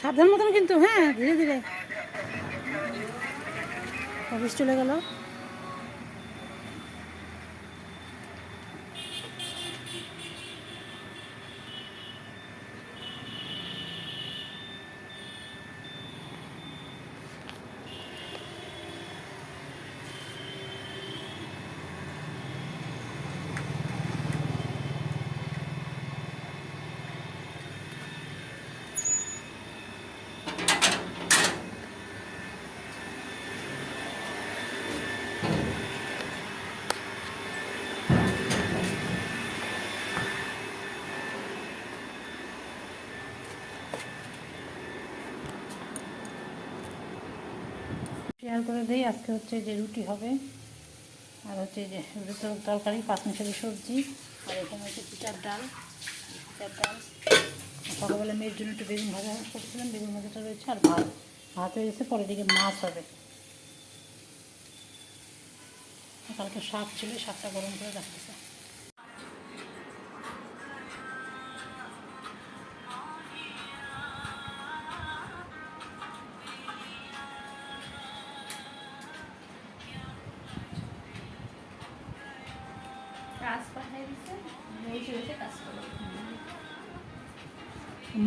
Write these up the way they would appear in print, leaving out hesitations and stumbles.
সাবধান মতন কিন্তু, হ্যাঁ ধীরে ধীরে। অফিস চলে গেল। শেয়ার করে দিই, আজকে হচ্ছে যে রুটি হবে, আর হচ্ছে যে রুটির তরকারি, পাঁচমিশালি সবজি, আর এখানে হচ্ছে পিঠার ডাল। সকালবেলা মেয়ের জন্য একটু বেগুন ভাজা করছিলাম, বেগুন ভাজাটা রয়েছে, আর ভাত হয়ে গেছে। পরের দিকে মাছ হবে। কালকে শাক ছিল, শাকটা গরম করে রাখতেছে।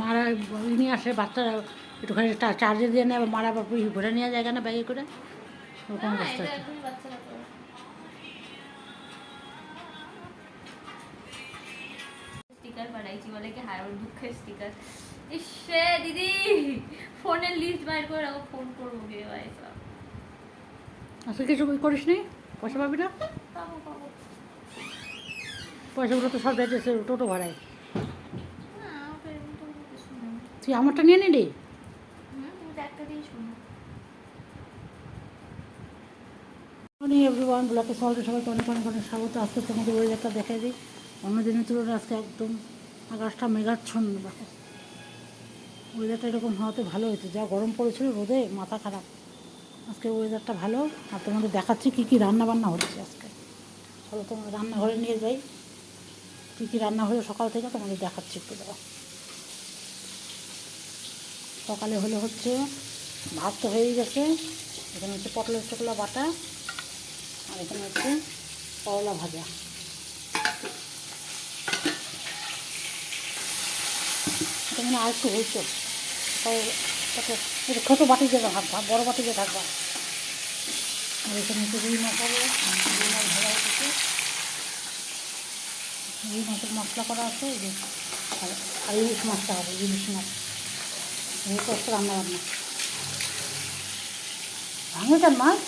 মারা নিয়ে আসে বাচ্চারা, একটুখানি চার্জে দিয়ে নেয়, মারা আবার ঘুরে নেওয়া যায় না ব্যাগে করে, ওরকম অবস্থা হচ্ছে। স্টিকার বানাইছি বলে কি হায় ওর দুঃখের স্টিকার। ইসে দিদি ফোনের লিস্ট বাইর করে রাখো, ফোন করবো গিয়ে ভাই সব। আজকে কিছু করিস নি? পয়সা পাবি না? পাবো পাবো। পয়সাগুলো তো সব যাইতেছে টোটো ভাড়ায়। না ওটা এরকম তো কিছু না। তুই আমারটা নিয়ে নিলি? তুমি তো একটা দিয়ে শোনো। এভরিওয়ান, ব্লকে সবাইকে অনেক অনেক অনেক স্বাগত। আজকে তোমাদের ওয়েদারটা দেখাই দিই। অন্য দিনের তুলনায় আজকে একদম আকাশটা মেঘাচ্ছন্ন। দেখো ওয়েদারটা এরকম হওয়াতে ভালো হয়েছে, যা গরম পড়েছিল রোদে মাথা খারাপ। আজকে ওয়েদারটা ভালো। আর তোমাদের দেখাচ্ছি কী কী রান্না বান্না হচ্ছে আজকে। চলো তোমাদের রান্নাঘরে নিয়ে যাই, কী কী রান্না হলো সকাল থেকে তোমাদের দেখাচ্ছি একটু। দাও, সকালে হলো হচ্ছে ভাত তো হয়েই গেছে। এখানে হচ্ছে পটলের চোকলা বাটা, আর এখানে হচ্ছে করলা ভাজা। এটা মানে আর একটু হয়েছে, এটা ছোটো বাটি দিয়ে থাকবা, বড় বাটি দিয়ে থাকবা। আর এখানে হচ্ছে রুই মাছ হবে, রুই মাছ ভাজা হচ্ছে, রুই মাছের মশলা করা আছে। এই যে আর ইলিশ মাছটা হবে, ইলিশ মাছ। এই কষ্ট রান্না বান্না। ভাঙেটার মাছ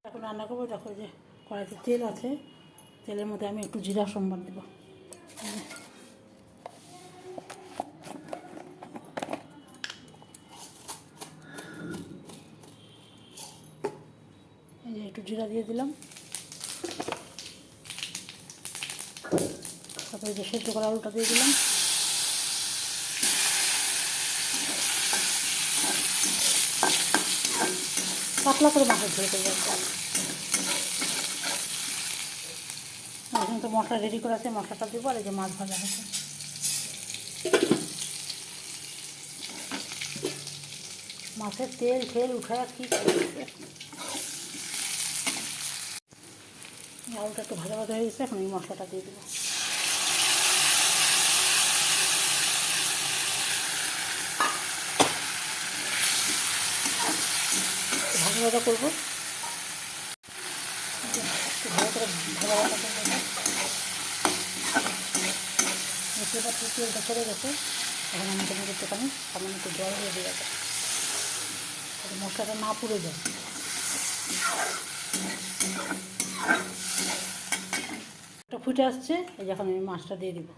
এখন রান্না করবো। দেখো যে কড়াইতে তেল আছে, তেলের মধ্যে আমি একটু জিরা সম্বাদ দেবো। এই যে একটু জিরা দিয়ে দিলাম, তারপরে যে সেদ্ধ করা আলুটা দিয়ে দিলাম। পাতলা করে মাছের ঝোল করে যাচ্ছে। এখানে তো মশলা রেডি করে আছে, মশলাটা দেবো। আর এই যে মাছ ভাজা হয়েছে, মাছের তেল ঠেল উঠায় কি করছে। আলুটা একটু ভাজা ভাজা হয়ে গেছে, এখন এই মশলাটা দিয়ে দেবো। ভাজা ভাজা করবো, একটু ভালো করে ভাজা ভাজা করবো। বুঝতে পারছি তেলটা ছেড়ে গেছে। এখন আমি এখানে একটুখানি সামান্য একটু জল দিয়ে দিয়ে যাবে, মশলাটা না পুড়ে যায়। একটা ফুটে আসছে, এই যখন আমি মাছটা দিয়ে দিব।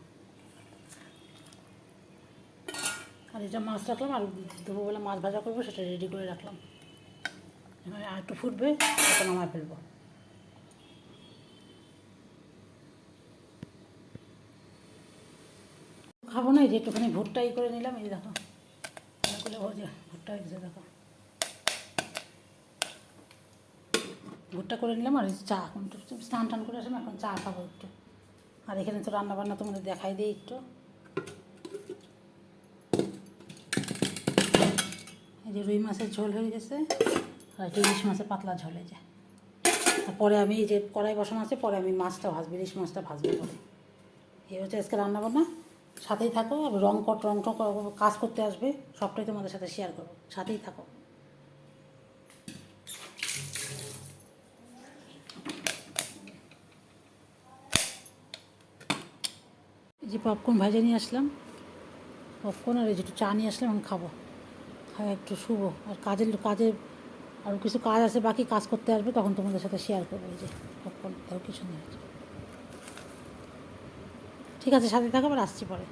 আর এটা মাছ রাখলাম, আর দুপুরবেলা মাছ ভাজা করবো, সেটা রেডি করে রাখলাম। এবার আর একটু ফুটবে, তখন নামায় ফেলবো। খাবো না, এই যে একটুখানি ভুট্টা ই করে নিলাম। এই দেখো অনেকগুলো ভোজে ভুট্টা হয়েছে, দেখো ভুট্টা করে নিলাম। আর চা, এখন স্নান টান করে আসলাম, এখন চা খাবো একটু। আর এখানে তো রান্নাবান্না তোমাদের দেখাই দিই একটু। এই যে রুই মাছের ঝোল হয়ে গেছে, আর একটা ইলিশ মাছের পাতলা ঝোল হয়ে যায়। পরে আমি এই যে কড়াই বসানো আছে, পরে আমি মাছটা ভাজবো, ইলিশ মাছটা ভাজবো পরে। এই হচ্ছে আজকে রান্নাবান্না। সাথেই থাকো। আর রং কাজ করতে আসবে, সবটাই তোমাদের সাথে শেয়ার করবো, সাথেই থাকো। এই যে পপকর্ন ভাজা নিয়ে আসলাম, পপকর্ন আর এই যে একটু চা নিয়ে আসলাম, এখন খাবো। খাওয়া একটু শুভ। আর কাজের আরও কিছু কাজ আছে বাকি, কাজ করতে আসবে, তখন তোমাদের সাথে শেয়ার করবো। এই যে পপকর্ন তাও কিছু নিয়ে আসবে। ঠিক আছে, সাথে থাকো, আবার আসছি পরে।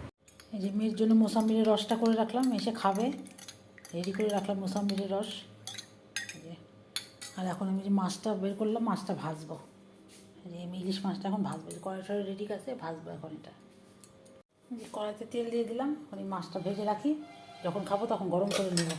এই যে মেয়ের জন্য মোসাম্বিরের রসটা করে রাখলাম, এসে খাবে। রেডি করে রাখলাম মোসাম্বিরের রস। এই যে, আর এখন আমি যে মাছটা বের করলাম, মাছটা ভাজবো। এই যে আমি ইলিশ মাছটা এখন ভাজবো, কড়াইটা রেডি আছে, ভাজবো এখন এটা। এই যে কড়াইতে তেল দিয়ে দিলাম, এখন এই মাছটা ভেজে রাখি, যখন খাবো তখন গরম করে নেব।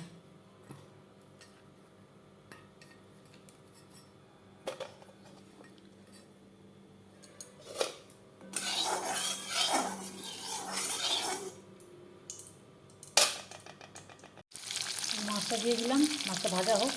মাছটা দিয়ে দিলাম, মাছটা ভাজা হোক।